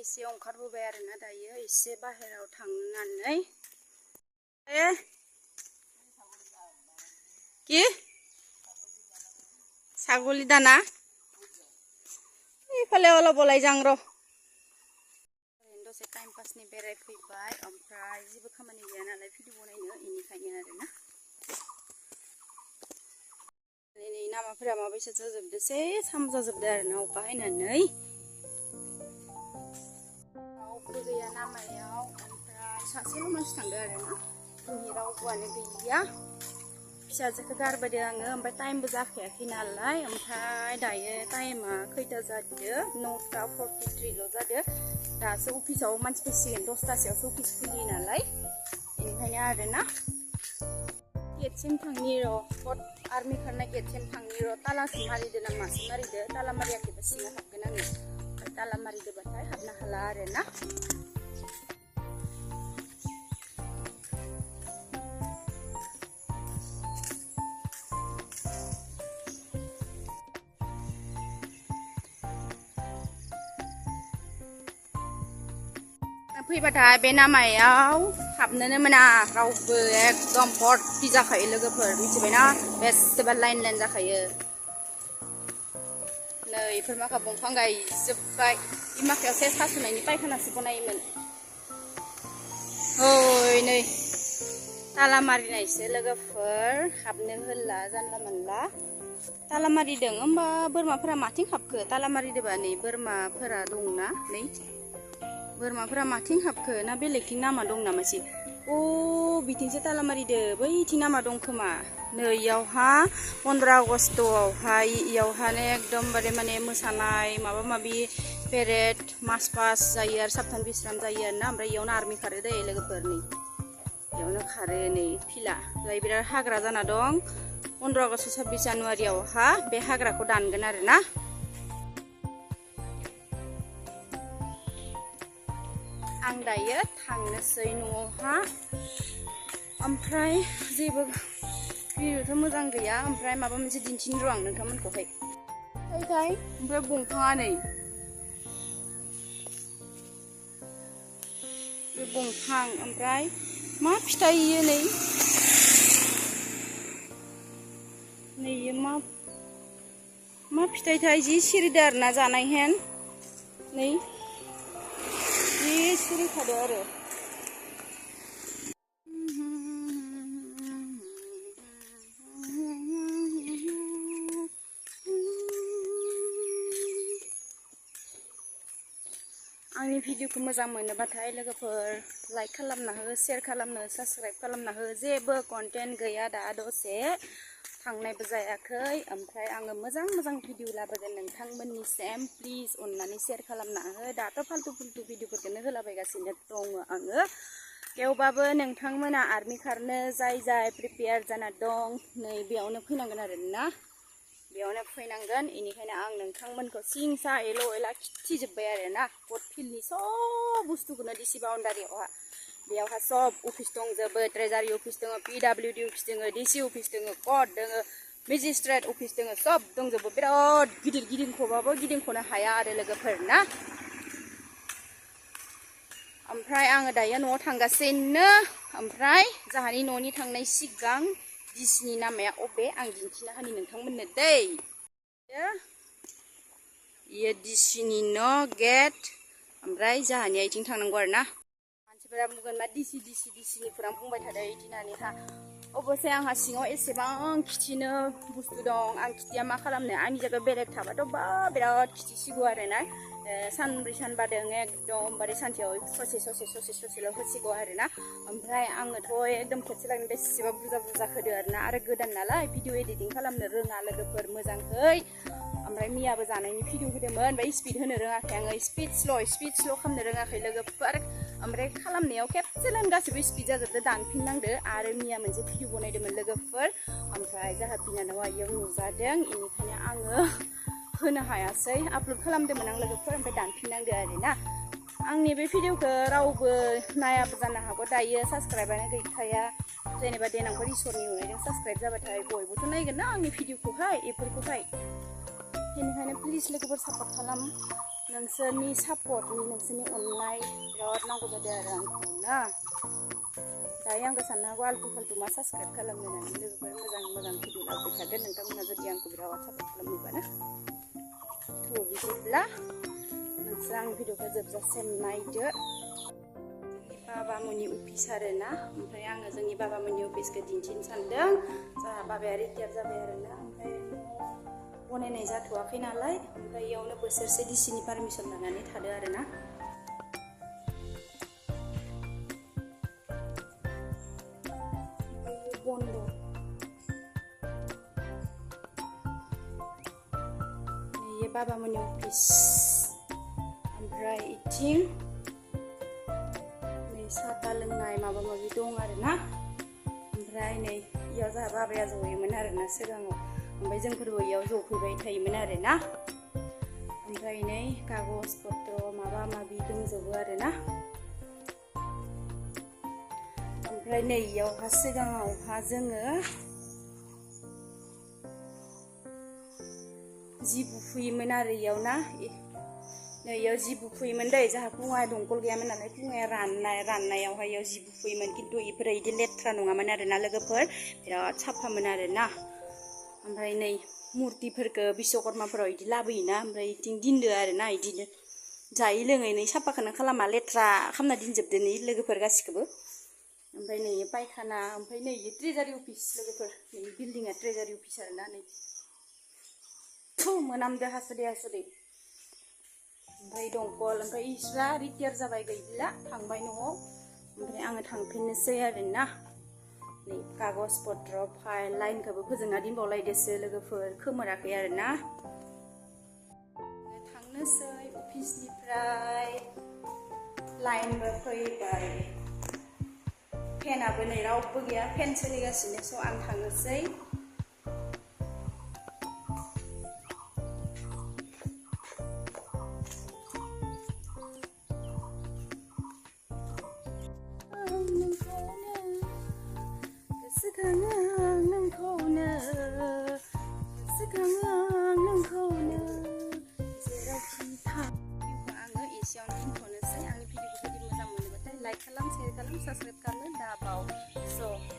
एसे ओंखारबोबाय आरोना दायो एसे बाहेरायाव थांनानै কি ছাগলী দানা এইফালে অলপ ওলাই যাং र दसे टाइम पासनि बेरायफैबाय ओमफ्राय जेबो खामानि गैया नालाय भिडिअ बनायनो इनिखायनो आरोना नै लामाफोरा माबायसा जाजोबदोसै सामजाजोबदो आरोना अखा हायनानै रावबो गैया लामायाव ओमफ्राय सासेल' मानसि थांदो आरोना जोंनि रावबोआनो गैया फिसाजोखौ गारबोदो आङो ओमफ्राय टाइमबो जाखायाखै नालाय ओमफ्राय दायो टाइमा खैथा जादो 9:43ल' जादो दासो अफिसाव मानसि फैसिगोन 10:00सोआवसो अफिस खुलियो नालाय बेनिखायनो आरोना गेटसिम थांनि र' आर्मि खारनाय गेटसिम थांनि र' तालासो मारिदो ना मासो मारिदो ताला मारियाखैबा सिङाव हाबगोन आङो ओमफ्राय ताला मारिदोबाथाय हाबनो हाला आरोना फैबाथाय बे लामायाव हाबनोनो मोना रावबो एकदम भर्ति जाखायो लोगोफोर मिथिबायना बेसेबा लाइन जाखायो नै इफोर माखा दंफां गायजोब्बाय इ माखायाव सेस हासुनायनि पायखानासो बनायोमोन ओइ नै ताला मारिनायसो लोगोफोर हाबनो होला जानला मोनला ताला मारिदों होमबा बोरमाफोरा माथिं हाबखो ताला मारिदोबा नै बोरमाफोरा दंना नै बोरमाफोरा माथिं हाबखो ना बेलेगथिं नामा दं नामासि अ बिथिंसो ताला मारिदो बैथिं नामा दं खोमा नै इयावहा 15 आगस्टआवहाय इयावहानो एकदमबारे माने मोसानाय माबा माबि पेरेड मास पास जायो आरो साबथान बिश्राम जायो आरोना ओमफ्राय इयावनो आर्मि खारो दै लोगोफोर नै इयावनो खारो नै फिला जाय बिराद हाग्रा जाना दं 15 आगस्ट 26 जानुवारियावहा बे हाग्राखौ दानगोन आरोना आं दायो थांनोसै न'आवहा ओमफ्राय जेबो भिडिअ'थ' मोजां गैया ओमफ्राय माबा मोनसे दिन्थिनो र' आं नोंथांमोनखौहाय ओमफ्राय दंफाङा नै बे दंफां ओमफ्राय मा फिथाइ इयो नै इयो मा फिथाइथाय जि सिरिदो आरोना जानाय हेन नै सिरि खादो आरो आंनि भिडिअखौ मोजां मोनोबाथाय लोगोफोर लाइक खालामना हो शेयार खालामनो साबस्क्राइब खालामना हो जेबो कन्टेन्ट गैया दा दसे थांनायबो जायाखै ओमफ्राय आङो मोजां भिडिअ लाबोगोन नोंथांमोननिसिम प्लिज अननानै शेयार खालामना हो दाथ' फालतु भिडिअफोरखौनो होलाबायगासिनो दङ आङो थेवबाबो नोंथांमोना आर्मि खारनो जाय प्रिपेयार जाना दं नै बेयावनो फैनांगोन आरोना बेयावनो फैनांगोन इनिखायनो आं नोंथांमोनखौ सिंसा एला खिथिजोब्बाय आरोना कट फिल्डनि सब बुस्थुखौनो डिसि बाउन्डारियावहा बेयावहा सब अफिस दंजोबो ट्रेजारि अफिस दङ PWD अफिस दङ डिसि अफिस दङ कट दङ मेजिस्ट्रेट अफिस दङ सब दंजोबो बिराद गिदिंख'बाबो गिदिंख'नो हाया आरो लोगोफोर ना ओमफ्राय आङो दायो न'आव थांगासिनो ओमफ्राय जाहानि न'नि थांनाय सिगां डिसिनि नामाया अबे आं दिन्थिना होनि नोंथांमोननो दै इयो डिसिनि न' गेट ओमफ्राय जाहानि आथिं थांनांगौ आरोना मानसिफोरा बुंगोन मा डिसिनिफोरा बुंबाय थादों इदिनानैहा अबसे आंहा सिङाव एसेबां खिथिनो बुस्थु दं आं खिथिया मा खालामनो आंनि जायगायाव बेलेग थाबाथ' बा बिराद खिथिसिगौ आरोना सानब्रै सानबादों एकदमबारे सानसेयाव ससेल' होसिगौ आरोना ओमफ्राय आङोथ' एकदम खेबसे लागै बेसेबा बुरजा होदो आरोना आरो गोदान नालाय भिडिअ एडिटिं खालामनो रोङा लोगोफोर मोजांखै ओमफ्राय मियाबो जानायनि भिडिअ होदोंमोन ओमफ्राय स्पिड होनो रोङाखै आङो स्पिड स्ल' खालामनो रोङाखै लोगोफोर ओमफ्राय खालामनायाव खेबसेनो गासिबो स्पिड जाजोबदो दानफिननांदो आरो मिया मोनसे भिडिअ बनायदोंमोन लोगोफोर ओमफ्राय जाहा बिनानावा इयाव नुजादों इनिखायनो आङो होनो हायासै आपल'ड खालामदोंमोन आं लोगोफोर ओमफ्राय दानफिननांदो आरोना आंनि बे भिडिअखौ रावबो नायाबो जानो हागौ दायो साबस्क्राइबानो गैखाया जेनेबा देनांफोर इसोरनि अननायजों साबस्क्राइब जाबाथाय बयबोथ' नायगोन ना आंनि भिडिअखौहाय बेफोरखौहाय बेनिखायनो प्लिज लोगोफोर सापर्ट खालाम नोंसोरनि सापर्टनि नोंसोरनि अननाय बिराद नांगौ जादों आरो आंखौ ना दायो आंखौ साननो हागौ आल्टु फाल्टु मा साबस्क्राइब खालामनो होननानै लोगोफोर मोजां भिडिअ लाबोबाय थागोन नोंथांमोना जुदि आंखौ बिराद सापर्ट खालामोबा ना थ' बिदिब्ला नोंसोर आंनि भिडिअखौ जोबजासिम नायदो बाबामोननि अफिस आरो ना ओमफ्राय आङो जोंनि बाबामोननि अफिसखौ दिन्थिनो सानदों जोंहा बाबाया रिटायार जाबाय आरो ना ओमफ्राय बनायनाय जाथ'वाखै नालाय ओमफ्राय इयावनो बोसोरसे डिसिनि पारमिसन लानानै थादो आरो ना बन्द' नैयो बाबामोननि अफिस ओमफ्राय इथिं साहा लोंनाय माबा माबि दं आरो ना ओमफ्राय नै इयाव जोंहा बाबाया जयोमोन आरो ना सिगाङाव ओमफ्राय जोंफोरबो इयाव जफैबाय थायोमोन आरो ना ओमफ्राय नै कागज पत्र माबा माबि दंजोबो आरो ना ओमफ्राय नै इयावहा सिगाङावहा जोङो जि बुफुयोमोन आरो इयाव ना नैयाव जि बुफुयोमोन दै जोंहा कुङाया दंखल गैयामोन नालाय कुङाया राननायावहाय इयाव जि बुफुयोमोन खिन्थु इफोरो इदि लेथ्रा नङामोन आरो ना लोगोफोर बिराद साफामोन आरो ना ओमफ्राय नै मुर्तिफोरखौ बिश्वकर्माफोराव इदि लाबोयोना ओमफ्राय इथिं दिनदो आरो ना इदिनो जायै लोङै नै साफाखौनो खालामा लेथ्रा खालामना दिनजोबदो नै लोगोफोर गासिखौबो ओमफ्राय नै पायखाना ओमफ्राय नै ट्रेजारि अफिस लोगोफोर नै बिल्डिंआ ट्रेजारि अफिस आरो ना नै मोनामदो हासुदै ओमफ्राय दंखल ओमफ्राय इसरा रिटायार जाबाय गैला थांबाय न'आव ओमफ्राय आङो थांफिननोसै आरोना नै कागज पत्र फाइल लाइनखौबो फोजोंना दोनबावलायदोसो लोगोफोर खोमोराखै आरोना थांनोसै अफिसनिफ्राय लाइनबो फैबाय फेनाबो नै रावबो गैया फेन सोलिगासिनो स' आं थांनोसै लाइक खालाम शेयर खालाम साबस्क्राइब खालाम दाबाव स'